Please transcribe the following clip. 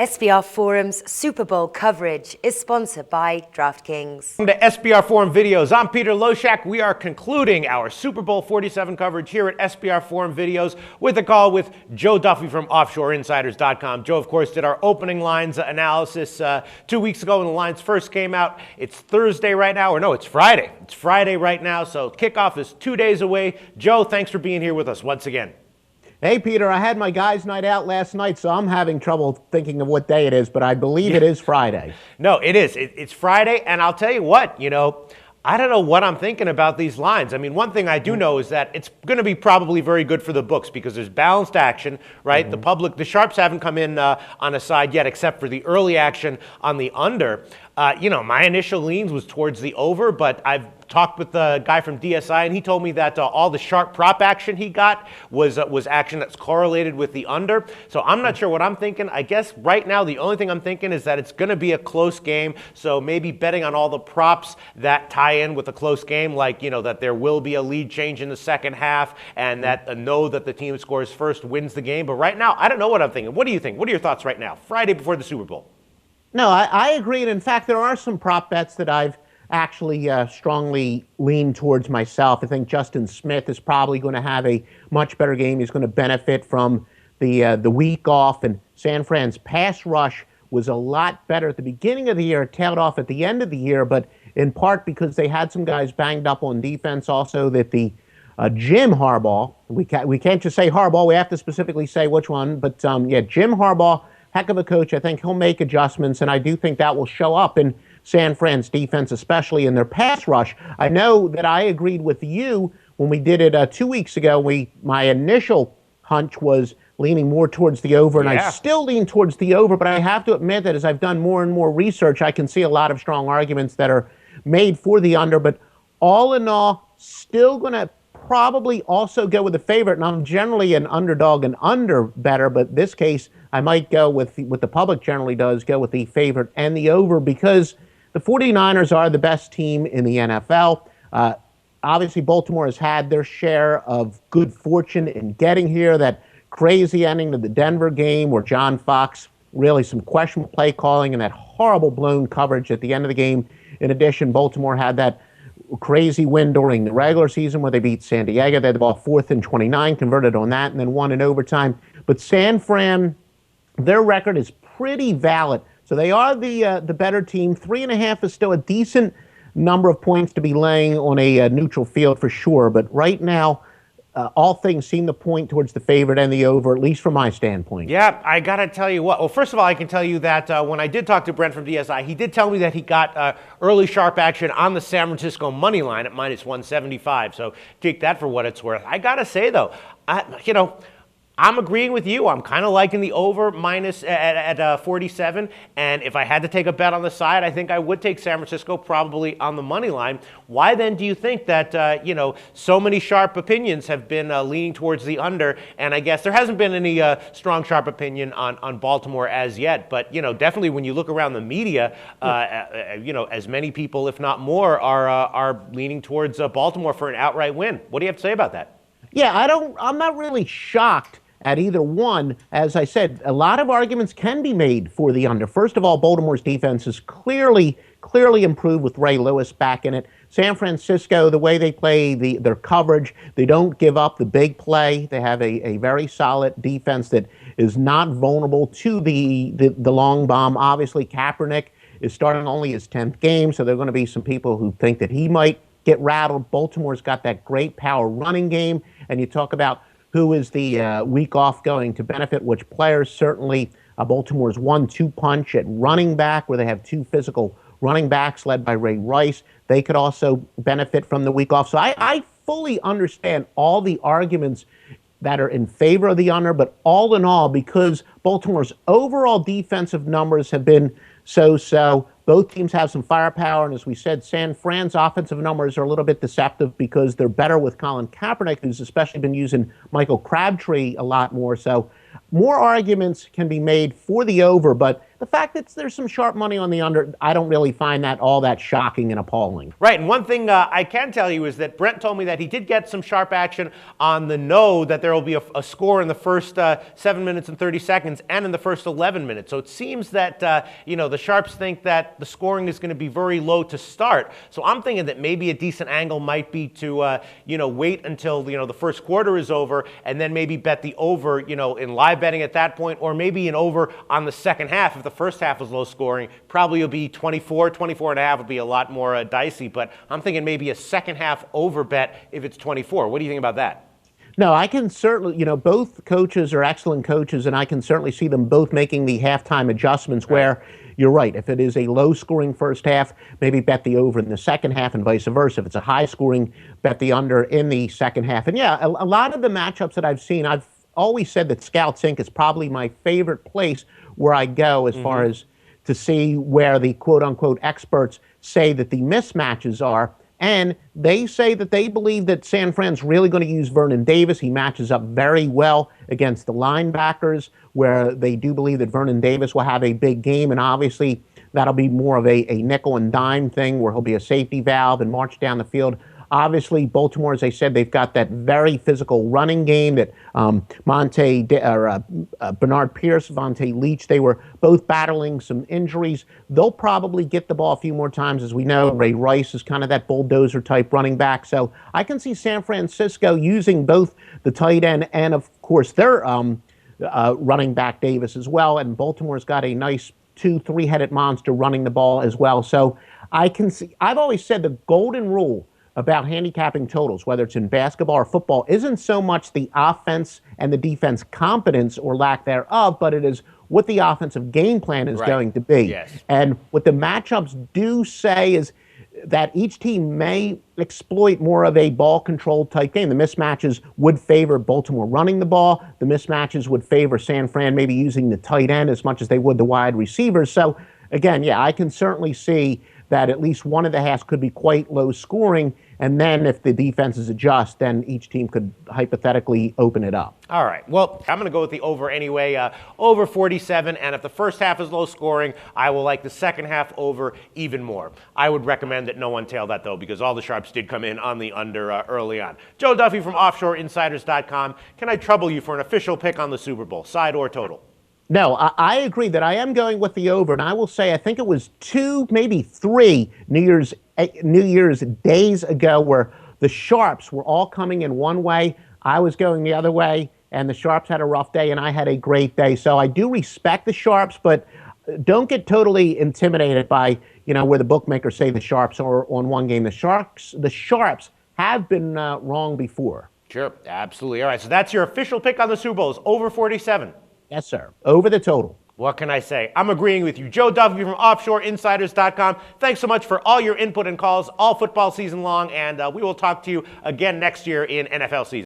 SBR Forum's Super Bowl coverage is sponsored by DraftKings. Welcome to SBR Forum Videos. I'm Peter Loshak. We are concluding our Super Bowl 47 coverage here at SBR Forum Videos with a call with Joe Duffy from OffshoreInsiders.com. Joe, of course, did our opening lines analysis 2 weeks ago when the lines first came out. It's Thursday right now, or no, it's Friday. It's Friday right now, so kickoff is 2 days away. Joe, thanks for being here with us once again. Hey, Peter, I had my guys' night out last night, so I'm having trouble thinking of what day it is, but I believe it is Friday. No, it is. It's Friday, and I'll tell you what, I don't know what I'm thinking about these lines. I mean, one thing I do know is that it's going to be probably very good for the books because there's balanced action, right? Mm-hmm. The sharps haven't come in on a side yet except for the early action on the under. My initial leans was towards the over, but I've talked with the guy from DSI, and he told me that all the sharp prop action he got was action that's correlated with the under. So I'm not sure what I'm thinking. I guess right now the only thing I'm thinking is that it's going to be a close game. So maybe betting on all the props that tie in with a close game, like that there will be a lead change in the second half, and that know that the team scores first wins the game. But right now, I don't know what I'm thinking. What do you think? What are your thoughts right now, Friday before the Super Bowl? No, I agree. And in fact, there are some prop bets that I've actually strongly lean towards myself. I think Justin Smith is probably going to have a much better game. He's going to benefit from the week off, and San Fran's pass rush was a lot better at the beginning of the year. It tailed off at the end of the year, but in part because they had some guys banged up on defense. Also that the Jim Harbaugh, we can't just say Harbaugh, we have to specifically say which one, but Jim Harbaugh, heck of a coach. I think he'll make adjustments, and I do think that will show up in San Fran's defense, especially in their pass rush. I know that I agreed with you when we did it 2 weeks ago. My initial hunch was leaning more towards the over, and I still lean towards the over, but I have to admit that as I've done more and more research, I can see a lot of strong arguments that are made for the under, but all in all, still going to probably also go with the favorite, and I'm generally an underdog and under better, but this case, I might go with what the public generally does, go with the favorite and the over, because the 49ers are the best team in the NFL. Obviously, Baltimore has had their share of good fortune in getting here. That crazy ending to the Denver game where John Fox, really some questionable play calling and that horrible blown coverage at the end of the game. In addition, Baltimore had that crazy win during the regular season where they beat San Diego. They had the ball 4th and 29, converted on that, and then won in overtime. But San Fran, their record is pretty valid. So they are the better team. 3.5 is still a decent number of points to be laying on a neutral field for sure. But right now, all things seem to point towards the favorite and the over, at least from my standpoint. Yeah, I got to tell you what. Well, first of all, I can tell you that when I did talk to Brent from DSI, he did tell me that he got early sharp action on the San Francisco money line at minus 175. So take that for what it's worth. I got to say, though, I'm agreeing with you. I'm kind of liking the over minus at 47. And if I had to take a bet on the side, I think I would take San Francisco probably on the money line. Why then do you think that, so many sharp opinions have been leaning towards the under? And I guess there hasn't been any strong sharp opinion on Baltimore as yet. But, definitely when you look around the media, as many people, if not more, are leaning towards Baltimore for an outright win. What do you have to say about that? Yeah, I'm not really shocked at either one. As I said, a lot of arguments can be made for the under. First of all, Baltimore's defense is clearly improved with Ray Lewis back in it. San Francisco, the way they play their coverage, they don't give up the big play. They have a very solid defense that is not vulnerable to the long bomb. Obviously, Kaepernick is starting only his 10th game, so there are going to be some people who think that he might get rattled. Baltimore's got that great power running game, and you talk about who is the week off going to benefit which players. Certainly, Baltimore's 1-2 punch at running back, where they have two physical running backs led by Ray Rice. They could also benefit from the week off. So I fully understand all the arguments that are in favor of the under, but all in all, because Baltimore's overall defensive numbers have been so-so, both teams have some firepower, and as we said, San Fran's offensive numbers are a little bit deceptive because they're better with Colin Kaepernick, who's especially been using Michael Crabtree a lot more. So more arguments can be made for the over, but the fact that there's some sharp money on the under, I don't really find that all that shocking and appalling. Right, and one thing I can tell you is that Brent told me that he did get some sharp action on the no, that there will be a score in the first 7 minutes and 30 seconds and in the first 11 minutes. So it seems that, the sharps think that the scoring is going to be very low to start. So I'm thinking that maybe a decent angle might be to, wait until, the first quarter is over and then maybe bet the over, in live betting at that point, or maybe an over on the second half. If the first half was low scoring, probably it'll be 24 and a half would be a lot more dicey, but I'm thinking maybe a second half over bet if it's 24. What do you think about that? No, I can certainly, both coaches are excellent coaches, and I can certainly see them both making the halftime adjustments where you're right. If it is a low-scoring first half, maybe bet the over in the second half and vice versa. If it's a high-scoring, bet the under in the second half. And yeah, a lot of the matchups that I've seen, I've always said that Scouts Inc. is probably my favorite place where I go as far as to see where the quote-unquote experts say that the mismatches are. And they say that they believe that San Fran's really going to use Vernon Davis. He matches up very well against the linebackers, where they do believe that Vernon Davis will have a big game. And obviously, that'll be more of a nickel and dime thing where he'll be a safety valve and march down the field. Obviously, Baltimore, as I said, they've got that very physical running game that Bernard Pierce, Vontae Leach, they were both battling some injuries. They'll probably get the ball a few more times. As we know, Ray Rice is kind of that bulldozer-type running back. So I can see San Francisco using both the tight end and, of course, their running back Davis as well. And Baltimore's got a nice 2-3-headed monster running the ball as well. So I can see, I've always said the golden rule about handicapping totals, whether it's in basketball or football, isn't so much the offense and the defense competence or lack thereof, but it is what the offensive game plan is going to be. Yes. And what the matchups do say is that each team may exploit more of a ball control type game. The mismatches would favor Baltimore running the ball. The mismatches would favor San Fran maybe using the tight end as much as they would the wide receivers. So again, yeah, I can certainly see that at least one of the halves could be quite low scoring, and then if the defenses adjust, then each team could hypothetically open it up. All right. Well, I'm going to go with the over anyway, over 47, and if the first half is low scoring, I will like the second half over even more. I would recommend that no one tail that, though, because all the sharps did come in on the under early on. Joe Duffy from OffshoreInsiders.com. Can I trouble you for an official pick on the Super Bowl, side or total? No, I agree that I am going with the over, and I will say I think it was 2, maybe 3 New Year's days ago where the sharps were all coming in one way. I was going the other way, and the sharps had a rough day, and I had a great day. So I do respect the sharps, but don't get totally intimidated by where the bookmakers say the sharps are on one game. The sharps have been wrong before. Sure, absolutely. All right, so that's your official pick on the Super Bowl, is over 47. Yes, sir. Over the total. What can I say? I'm agreeing with you. Joe Duffy from OffshoreInsiders.com. Thanks so much for all your input and calls all football season long, and we will talk to you again next year in NFL season.